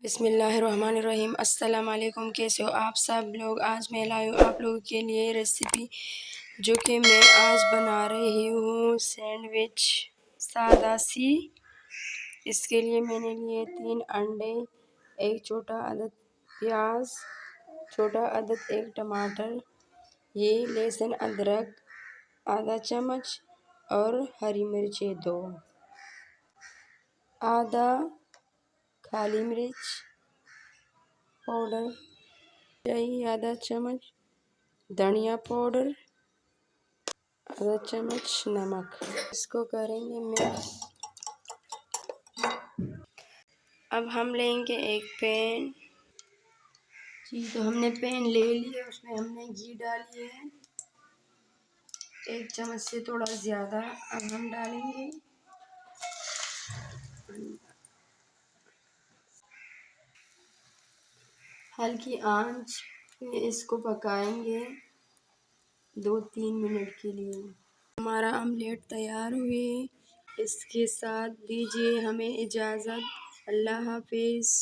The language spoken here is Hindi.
बिस्मिल्लाहिर्रहमानिर्रहीम। अस्सलाम वालेकुम। कैसे हो आप सब लोग? आज मैं लाई हूँ आप लोगों के लिए रेसिपी, जो कि मैं आज बना रही हूँ सैंडविच सादा सी। इसके लिए मैंने लिए 3 अंडे, एक छोटा अदद प्याज, छोटा अदद एक टमाटर, ये लहसुन अदरक आधा चम्मच और हरी मिर्चें 2, आधा काली मिर्च पाउडर चाहिए आधा चम्मच, धनिया पाउडर आधा चम्मच, नमक। इसको करेंगे मिक्स। अब हम लेंगे एक पैन। जी, तो हमने पैन ले लिया, उसमें हमने घी डाली है 1 चम्मच से थोड़ा ज़्यादा। अब हम डालेंगे हल्की आंच पे इसको पकाएंगे 2-3 मिनट के लिए। हमारा ऑमलेट तैयार हुए। इसके साथ दीजिए हमें इजाज़त। अल्लाह हाफिज़।